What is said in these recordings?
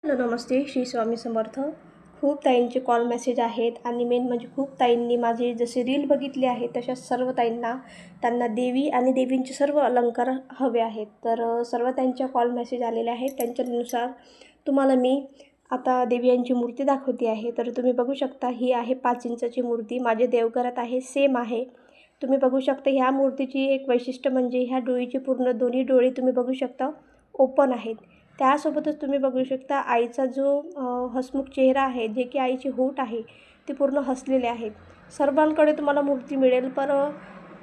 Hello नमस्ते, श्री स्वामी समर्थ. खूप ताईंचे call message आहेत आणि मेन म्हणजे खूप ताईंनी माझे जसे रील बघितले आहेत तशा सर्व ताईंना त्यांना देवी आणि देवींचे सर्व अलंकार हवे आहेत. तर सर्व त्यांच्या कॉल मेसेज आलेले आहेत. त्यांच्यानुसार तुम्हाला मी आता देवी यांची मूर्ती दाखवते आहे. तर तुम्ही बघू शकता, ही आहे 5 इंचाची मूर्ती. माझे देवघरात आहे, सेम आहे. तुम्ही बघू शकता ह्या मूर्तीची एक वैशिष्ट्य म्हणजे ह्या डोळीची पूर्ण दोन्ही डोळे तुम्ही बघू शकता ओपन आहेत. त्यासोबतच तुम्ही बघू शकता आईचा जो हसमुख चेहरा आहे, जे की आईची होठ आहे ती पूर्ण हसलेले आहेत. सर्वांकडे तुम्हाला मूर्ती मिळेल, पण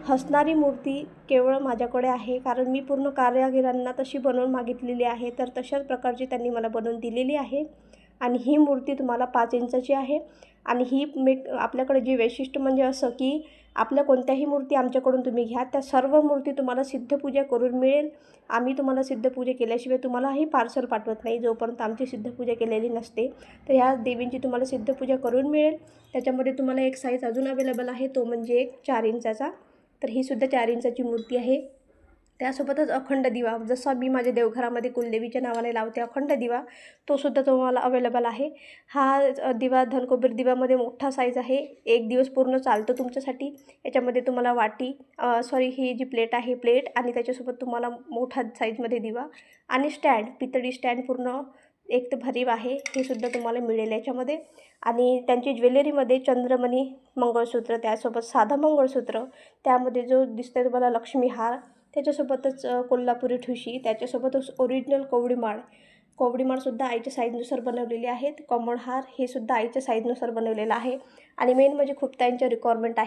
हसणारी मूर्ती केवळ माझ्याकडे आहे, कारण मी पूर्ण कारागिरांना तशी बनवून मागितलेली आहे. तर तशाच प्रकारची त्यांनी मला बनवून दिलेली आहे आणि ही मूर्ती तुम्हाला 5 इंचाची आहे. आणि ही आपल्याकडे जे वैशिष्ट्य म्हणजे असं की आपल्या कोणत्याही मूर्ती आमच्याकडून तुम्ही घ्या, त्या सर्व मूर्ती तुम्हाला सिद्धपूजा करून मिळेल. आम्ही तुम्हाला सिद्धपूजा केल्याशिवाय तुम्हालाही पार्सल पाठवत नाही, जोपर्यंत आमची सिद्धपूजा केलेली नसते. तर ह्या देवींची तुम्हाला सिद्धपूजा करून मिळेल. त्याच्यामध्ये तुम्हाला एक साईज अजून अवेलेबल आहे, तो म्हणजे एक 4 इंचाचा. तर ही सुद्धा 4 इंचाची मूर्ती आहे. त्यासोबतच अखंड दिवा, जसा मी माझ्या देवघरामध्ये कुलदेवीच्या नावाने लावते अखंड दिवा, तोसुद्धा तुम्हाला अवेलेबल आहे. हा दिवा धनकोबर दिव्यामध्ये मोठा साईज आहे. 1 दिवस पूर्ण चालतो तुमच्यासाठी. याच्यामध्ये तुम्हाला वाटी ही जी प्लेट आहे प्लेट, आणि त्याच्यासोबत तुम्हाला मोठा साईजमध्ये दिवा आणि स्टँड, पितळी स्टँड पूर्ण एक तर भरीव आहे, हे सुद्धा तुम्हाला मिळेल याच्यामध्ये. आणि त्यांची ज्वेलरीमध्ये चंद्रमणी मंगळसूत्र, त्यासोबत साधं मंगळसूत्र, त्यामध्ये जो दिसतंय तुम्हाला लक्ष्मी हार, त्याच्यासोबतच कोल्हापुरी ठुशी, त्याच्यासोबतच ओरिजिनल कवडीमाळसुद्धा आईच्या साईजनुसार बनवलेली आहेत. कमळहार हे सुद्धा आईच्या साईजनुसार बनवलेलं आहे. आणि मेन म्हणजे खूप त्यांच्या रिक्वायरमेंट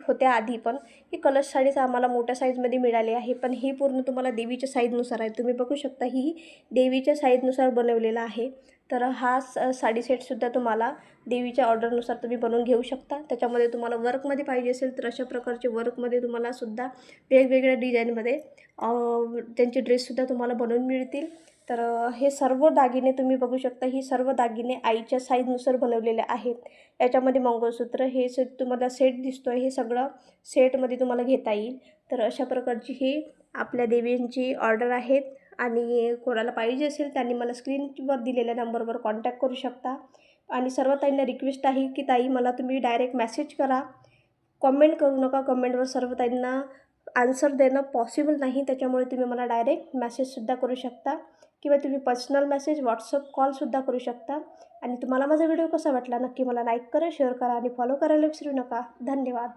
होत्या आधी पण, ही कलश साडीच आम्हाला मोठ्या साईजमध्ये मिळाली आहे, पण ही पूर्ण तुम्हाला देवीच्या साईजनुसार आहे. तुम्ही बघू शकता, ही देवीच्या साईजनुसार बनवलेला आहे. तर हा साडी सेटसुद्धा तुम्हाला देवीच्या ऑर्डरनुसार तुम्ही बनवून घेऊ शकता. त्याच्यामध्ये तुम्हाला वर्कमध्ये पाहिजे असेल तर अशा प्रकारचे वर्कमध्ये तुम्हाला सुद्धा वेगवेगळ्या डिझाईनमध्ये त्यांचे ड्रेससुद्धा तुम्हाला बनवून मिळतील. तर हे सर्व दागिने तुम्ही बघू शकता, ही सर्व दागिने आईच्या साईजनुसार बनवलेले आहेत. याच्यामध्ये मंगळसूत्र हे तुम्हाला सेट दिसतो आहे, हे सगळं सेटमध्ये तुम्हाला घेता येईल. तर अशा प्रकारची ही आपल्या देवींची ऑर्डर आहेत. आणि कोणाला पाहिजे असेल त्यांनी मला स्क्रीनवर दिलेल्या नंबरवर कॉन्टॅक्ट करू शकता. आणि सर्व ताईंना रिक्वेस्ट आहे की ताई, मला तुम्ही डायरेक्ट मेसेज करा, कॉमेंट करू नका. कमेंटवर सर्व ताईंना आन्सर देणं पॉसिबल नाही, त्याच्यामुळे तुम्ही मला डायरेक्ट मेसेजसुद्धा करू शकता, किंवा तुम्ही पर्सनल मेसेज व्हॉट्सअप कॉलसुद्धा करू शकता. आणि तुम्हाला माझा व्हिडिओ कसा वाटला नक्की मला लाईक करा, शेअर करा आणि फॉलो करायला विसरू नका. धन्यवाद.